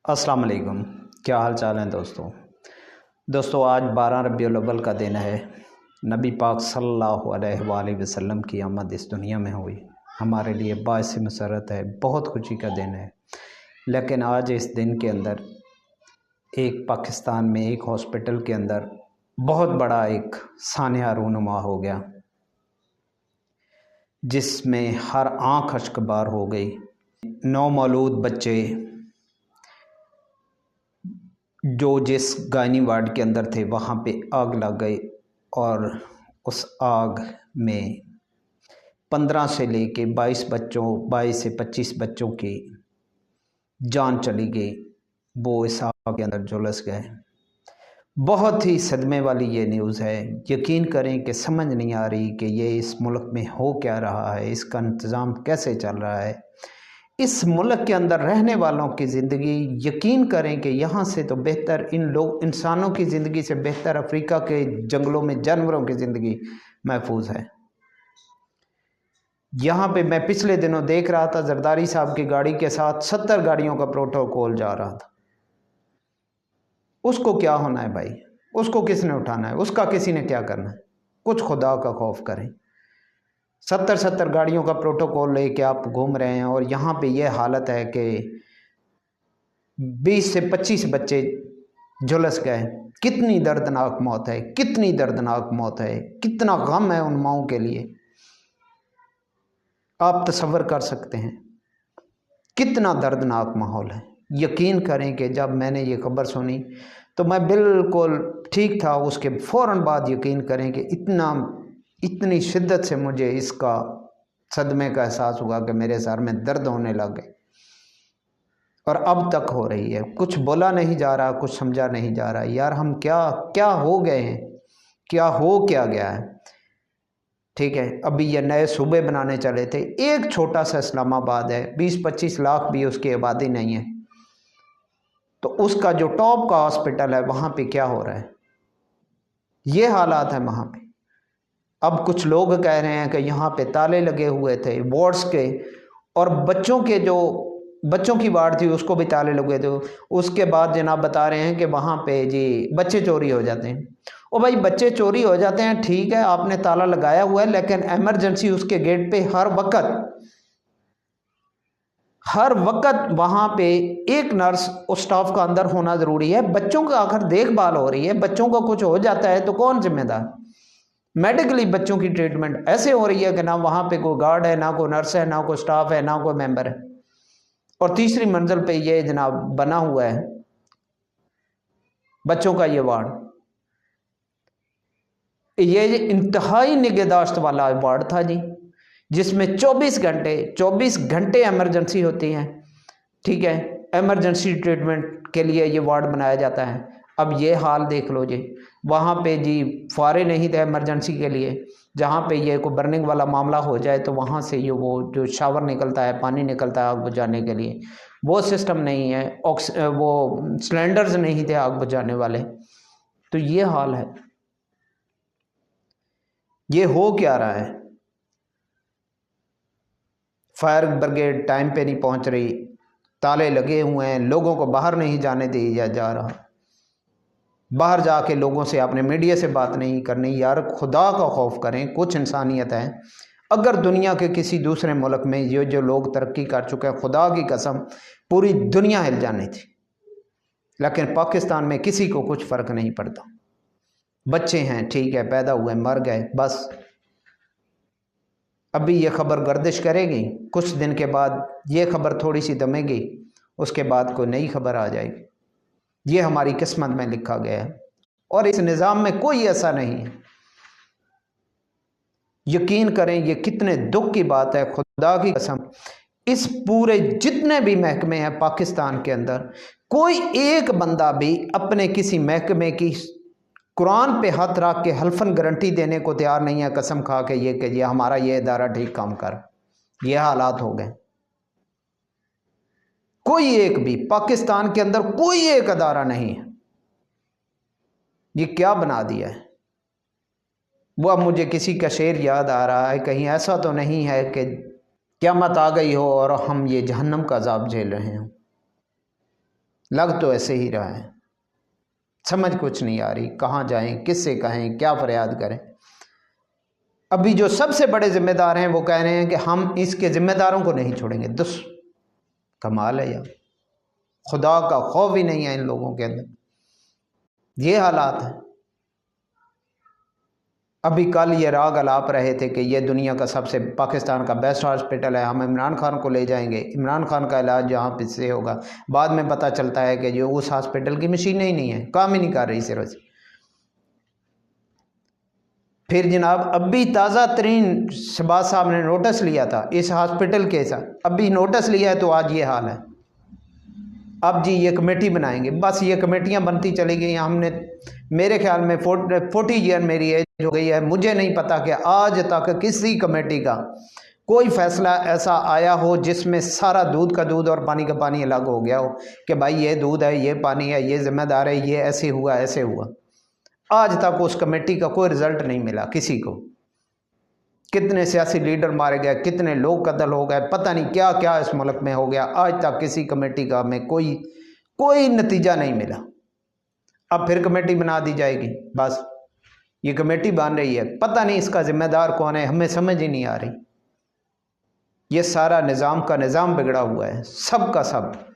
अस्सलाम वालेकुम। क्या हाल चाल हैं दोस्तों आज 12 रबीउल अव्वल का दिन है। नबी पाक सल्लल्लाहु अलैहि वसल्लम की आमद इस दुनिया में हुई, हमारे लिए बाइस मसरत है, बहुत खुशी का दिन है। लेकिन आज इस दिन के अंदर एक पाकिस्तान में एक हॉस्पिटल के अंदर बहुत बड़ा एक सानिया रूनुमा हो गया, जिसमें हर आँख अश्कबार हो गई। नौमौलूद बच्चे जो जिस गायनी वार्ड के अंदर थे वहाँ पे आग लग गई और उस आग में 15 से लेके 22 से 25 बच्चों की जान चली गई। वो इस आग के अंदर झुलस गए। बहुत ही सदमे वाली ये न्यूज़ है। यकीन करें कि समझ नहीं आ रही कि ये इस मुल्क में हो क्या रहा है, इसका इंतज़ाम कैसे चल रहा है। इस मुल्क के अंदर रहने वालों की ज़िंदगी, यकीन करें कि यहाँ से तो बेहतर इंसानों की ज़िंदगी से बेहतर अफ्रीका के जंगलों में जानवरों की ज़िंदगी महफूज है। यहाँ पे मैं पिछले दिनों देख रहा था, जरदारी साहब की गाड़ी के साथ 70 गाड़ियों का प्रोटोकॉल जा रहा था। उसको क्या होना है भाई? उसको किसने उठाना है? उसका किसी ने क्या करना है? कुछ खुदा का खौफ करें। 70 गाड़ियों का प्रोटोकॉल लेके आप घूम रहे हैं और यहाँ पे ये हालत है कि 20 से 25 बच्चे झुलस गए। कितनी दर्दनाक मौत है, कितनी दर्दनाक मौत है, कितना गम है उन माओं के लिए। आप तसव्वुर कर सकते हैं कितना दर्दनाक माहौल है। यकीन करें कि जब मैंने ये खबर सुनी तो मैं बिल्कुल ठीक था, उसके फ़ौरन बाद यकीन करें कि इतनी शिद्दत से मुझे इसका सदमे का एहसास हुआ कि मेरे सर में दर्द होने लग गए। और अब तक हो रही है। कुछ बोला नहीं जा रहा, कुछ समझा नहीं जा रहा। यार हम क्या हो गए हैं, क्या हो क्या गया है। ठीक है, अभी ये नए सूबे बनाने चले थे। एक छोटा सा इस्लामाबाद है, 20-25 लाख भी उसकी आबादी नहीं है, तो उसका जो टॉप का हॉस्पिटल है वहाँ पे क्या हो रहा है, ये हालात है वहाँ पे। अब कुछ लोग कह रहे हैं कि यहाँ पे ताले लगे हुए थे वार्ड्स के, और बच्चों की वार्ड थी उसको भी ताले लगे थे। उसके बाद जनाब बता रहे हैं कि वहाँ पे जी बच्चे चोरी हो जाते हैं। ओ भाई, बच्चे चोरी हो जाते हैं ठीक है, आपने ताला लगाया हुआ है, लेकिन एमरजेंसी उसके गेट पे हर वक्त वहाँ पे एक नर्स और स्टाफ का अंदर होना ज़रूरी है। बच्चों का आखिर देखभाल हो रही है, बच्चों को कुछ हो जाता है तो कौन जिम्मेदार? मेडिकली बच्चों की ट्रीटमेंट ऐसे हो रही है कि ना वहाँ पे कोई गार्ड है, ना कोई नर्स है, ना कोई स्टाफ है, ना कोई मेंबर है। और तीसरी मंजिल पे ये जनाब बना हुआ है बच्चों का ये वार्ड। ये इंतहाई निगहदाश्त वाला वार्ड था जी, जिसमें 24 घंटे एमरजेंसी होती है। ठीक है, एमरजेंसी ट्रीटमेंट के लिए ये वार्ड बनाया जाता है। अब ये हाल देख लो जी, वहाँ पे जी फुआरे नहीं थे एमरजेंसी के लिए। जहाँ पे ये कोई बर्निंग वाला मामला हो जाए तो वहाँ से ये वो जो शावर निकलता है, पानी निकलता है आग बुझाने के लिए, वो सिस्टम नहीं है। वो सिलेंडर्स नहीं थे आग बुझाने वाले। तो ये हाल है। ये हो क्या रहा है? फायर ब्रिगेड टाइम पे नहीं पहुंच रही, ताले लगे हुए हैं, लोगों को बाहर नहीं जाने दिया जा रहा। बाहर जाके लोगों से, आपने मीडिया से बात नहीं करनी। यार खुदा का खौफ करें, कुछ इंसानियत है। अगर दुनिया के किसी दूसरे मुल्क में ये जो लोग तरक्की कर चुके हैं, खुदा की कसम पूरी दुनिया हिल जानी थी। लेकिन पाकिस्तान में किसी को कुछ फ़र्क नहीं पड़ता। बच्चे हैं ठीक है, पैदा हुए मर गए बस। अभी ये खबर गर्दिश करेगी, कुछ दिन के बाद ये खबर थोड़ी सी दमेगी, उसके बाद कोई नई खबर आ जाएगी। ये हमारी किस्मत में लिखा गया है और इस निज़ाम में कोई ऐसा नहीं है। यकीन करें ये कितने दुख की बात है, खुदा की कसम। इस पूरे जितने भी महकमे हैं पाकिस्तान के अंदर, कोई एक बंदा भी अपने किसी महकमे की कुरान पे हाथ रख के हल्फन गारंटी देने को तैयार नहीं है, कसम खा के ये कि ये हमारा ये इदारा ठीक काम कर। ये हालात हो गए। कोई एक भी पाकिस्तान के अंदर कोई एक अदारा नहीं है। ये क्या बना दिया है? वो अब मुझे किसी का शेर याद आ रहा है, कहीं ऐसा तो नहीं है कि क़यामत आ गई हो और हम ये जहन्नम का अज़ाब झेल रहे हों। لگ تو ایسے ہی رہا ہے، سمجھ کچھ نہیں آ رہی، کہاں جائیں، کس سے کہیں، کیا فریاد کریں۔ ابھی جو سب سے بڑے ذمہ دار ہیں وہ کہہ رہے ہیں کہ ہم اس کے ذمہ داروں کو نہیں چھوڑیں گے۔ کمال ہے یار، خدا کا خوف ہی نہیں ہے ان لوگوں کے اندر، یہ حالات ہیں۔ ابھی کل یہ راگ الاپ رہے تھے کہ یہ دنیا کا سب سے، پاکستان کا بیسٹ ہاسپٹل ہے، ہم عمران خان کو لے جائیں گے، عمران خان کا علاج جہاں پہ سے ہوگا۔ بعد میں پتہ چلتا ہے کہ جو اس ہاسپٹل کی مشینیں ہی نہیں ہیں، کام ہی نہیں کر رہی صرف۔ پھر جناب ابھی تازہ ترین شہباز صاحب نے نوٹس لیا تھا اس ہاسپٹل کے ساتھ، ابھی نوٹس لیا ہے تو آج یہ حال ہے۔ اب جی یہ کمیٹی بنائیں گے، بس یہ کمیٹیاں بنتی چلی گئی۔ ہم نے، میرے خیال میں 40 ایئر میری ایج ہو گئی ہے، مجھے نہیں پتا کہ آج تک کسی کمیٹی کا کوئی فیصلہ ایسا آیا ہو جس میں سارا دودھ کا دودھ اور پانی کا پانی الگ ہو گیا ہو کہ بھائی یہ دودھ ہے، یہ پانی ہے، یہ ذمہ دار ہے، یہ ایسے ہوا ایسے ہوا۔ آج تک اس کمیٹی کا کوئی رزلٹ نہیں ملا کسی کو۔ کتنے سیاسی لیڈر مارے گئے، کتنے لوگ قتل ہو گئے، پتہ نہیں کیا کیا اس ملک میں ہو گیا، آج تک کسی کمیٹی کا ہمیں کوئی نتیجہ نہیں ملا۔ اب پھر کمیٹی بنا دی جائے گی، بس یہ کمیٹی بن رہی ہے، پتہ نہیں اس کا ذمہ دار کون ہے، ہمیں سمجھ ہی نہیں آ رہی۔ یہ سارا نظام کا نظام بگڑا ہوا ہے، سب کا سب۔